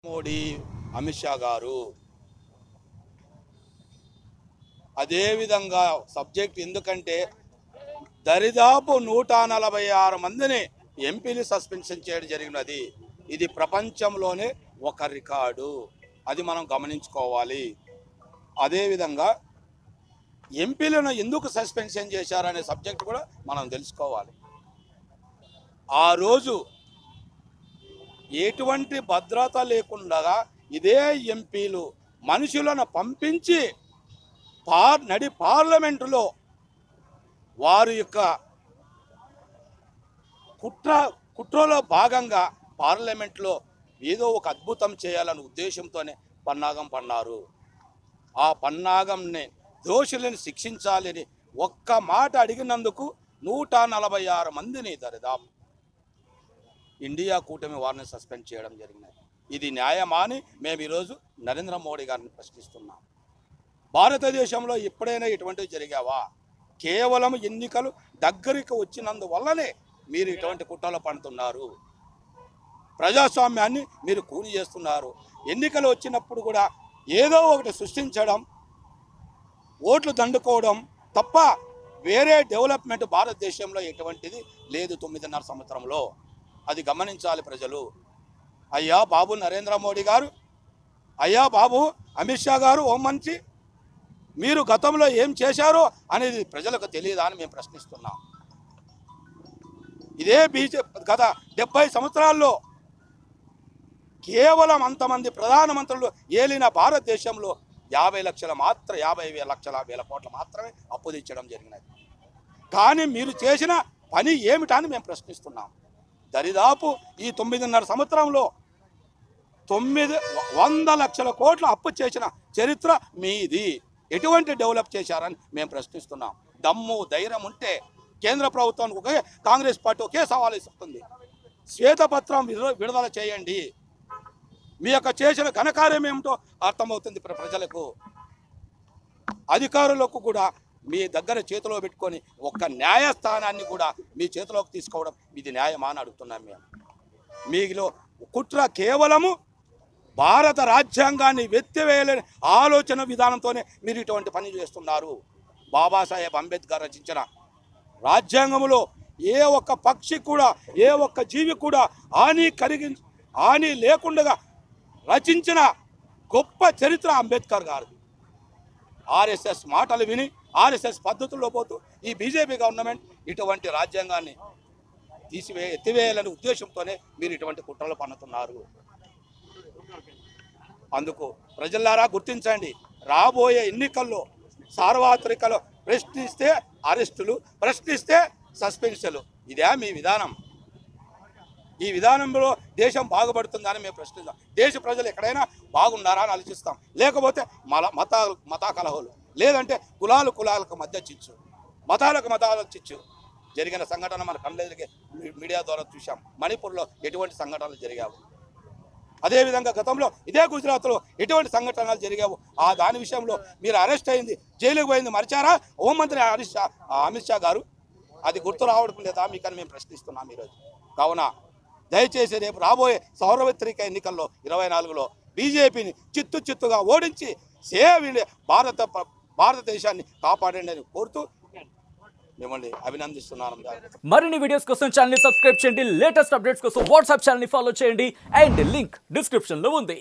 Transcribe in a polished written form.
మోడీ అమిత్ షా గారు అదే విధంగా సబ్జెక్ట్ ఎందుకంటే దరిదాపు 146 మందిని ఎంపీలు సస్పెన్షన్ చేయడం జరిగినది. ఇది ప్రపంచంలోనే ఒక రికార్డు, అది మనం గమనించుకోవాలి. అదే విధంగా ఎంపీలను ఎందుకు సస్పెన్షన్ చేశారనే సబ్జెక్ట్ కూడా మనం తెలుసుకోవాలి. ఆ రోజు ఎటువంటి భద్రత లేకుండా ఇదే ఎంపీలు మనుషులను పంపించి నడి పార్లమెంటులో వారి యొక్క కుట్రలో భాగంగా పార్లమెంట్లో ఏదో ఒక అద్భుతం చేయాలనే ఉద్దేశంతోనే పన్నాగం పన్నారు. ఆ పన్నాగంని దోషులను శిక్షించాలని ఒక్క మాట అడిగినందుకు 146 మందిని దరిదాపు ఇండియా కూటమి వారిని సస్పెండ్ చేయడం జరిగినది. ఇది న్యాయమా అని మేము ఈరోజు నరేంద్ర మోడీ గారిని ప్రశ్నిస్తున్నాం. భారతదేశంలో ఎప్పుడైనా ఇటువంటివి జరిగావా? కేవలం ఎన్నికలు దగ్గరికి వచ్చినందువల్లనే మీరు ఇటువంటి కుట్రలు పడుతున్నారు. ప్రజాస్వామ్యాన్ని మీరు కూని చేస్తున్నారు. ఎన్నికలు వచ్చినప్పుడు కూడా ఏదో ఒకటి సృష్టించడం, ఓట్లు దండుకోవడం తప్ప వేరే డెవలప్మెంట్ భారతదేశంలో ఎటువంటిది లేదు 9.5 సంవత్సరంలో. అది గమనించాలి ప్రజలు. అయ్యా బాబు నరేంద్ర మోడీ గారు, అయ్యా బాబు అమిత్ షా గారు, హోంమంత్రి, మీరు గతంలో ఏం చేశారో అనేది ప్రజలకు తెలియదా అని మేము ప్రశ్నిస్తున్నాం. ఇదే బీజేపీ గత 70 సంవత్సరాల్లో కేవలం అంతమంది ప్రధానమంత్రులు ఏలిన భారతదేశంలో 50 లక్షల వేల కోట్ల మాత్రమే అప్పు తెచ్చడం జరిగినది. కానీ మీరు చేసిన పని ఏమిటని మేము ప్రశ్నిస్తున్నాం. దరిదాపు ఈ 9.5 సంవత్సరంలో 900 లక్షల కోట్ల అప్పు చేసిన చరిత్ర మీది. ఎటువంటి డెవలప్ చేశారని మేము ప్రశ్నిస్తున్నాం. దమ్ము ధైర్యం ఉంటే కేంద్ర ప్రభుత్వానికి ఒకే కాంగ్రెస్ పార్టీ ఒకే సవాల్ ఇస్తుంది. శ్వేతపత్రం విడుదల చేయండి. మీ యొక్క చేసిన ఘనకార్యం ఏమిటో అర్థమవుతుంది ప్రజలకు. అధికారులకు కూడా మీ దగ్గర చేతిలో పెట్టుకొని ఒక్క న్యాయస్థానాన్ని కూడా మీ చేతిలోకి తీసుకోవడం ఇది న్యాయమా అని అడుగుతున్నాం మేము. మీలో కుట్ర కేవలము భారత రాజ్యాంగాన్ని వెత్తివేయాలని ఆలోచన విధానంతోనే మీరు ఇటువంటి పని చేస్తున్నారు. బాబాసాహెబ్ అంబేద్కర్ రచించిన రాజ్యాంగంలో ఏ ఒక్క పక్షి కూడా, ఏ ఒక్క జీవి కూడా హాని లేకుండా రచించిన గొప్ప చరిత్ర అంబేద్కర్ గారు. ఆర్ఎస్ఎస్ మాటలు విని ఆర్ఎస్ఎస్ పద్ధతుల్లో పోతూ ఈ బీజేపీ గవర్నమెంట్ ఇటువంటి రాజ్యాంగాన్ని ఎత్తివేయాలనే ఉద్దేశంతోనే మీరు ఇటువంటి కుట్రలు పన్నుతున్నారు. అందుకు ప్రజలారా గుర్తించండి. రాబోయే ఎన్నికల్లో సార్వత్రికలో ప్రశ్నిస్తే అరెస్టులు, ప్రశ్నిస్తే సస్పెన్షన్లు. ఇదే మీ విధానం. ఈ విధానంలో దేశం బాగుపడుతుందని మేము ప్రశ్నిస్తాం. దేశ ప్రజలు ఎక్కడైనా బాగున్నారా అని ఆలోచిస్తాం. లేకపోతే మత కలహోలు, లేదంటే కులాలకు మధ్య చిచ్చు, మతాలకు చిచ్చు జరిగిన సంఘటన మన కళ్ళెదిరిగే మీడియా ద్వారా చూసాం. మణిపూర్లో ఎటువంటి సంఘటనలు జరిగావు, అదేవిధంగా గతంలో ఇదే గుజరాత్లో ఎటువంటి సంఘటనలు జరిగావు. దాని విషయంలో మీరు అరెస్ట్ అయింది, జైలుకు పోయింది మరిచారా హోంమంత్రి అమిత్ షా గారు? అది గుర్తు రావడం లేదా మీకని మేము ప్రశ్నిస్తున్నాం ఈరోజు. కావున దయచేసి రేపు రాబోయే సార్వత్రిక ఎన్నికల్లో 24లో బీజేపీని చిత్తుగా ఓడించి సేవ్ ఇండియా భారతదేశాన్ని కాపాడండి అని కోరుతూ మిమ్మల్ని అభినందిస్తున్నాను. మరిన్ని వీడియోస్ కోసం ఛానల్ ని సబ్స్క్రైబ్ చేయండి. లేటెస్ట్ అప్డేట్స్ కోసం వాట్సాప్ ఛానల్ ని ఫాలో చేయండి. అండ్ లింక్ డిస్క్రిప్షన్ లో ఉంది.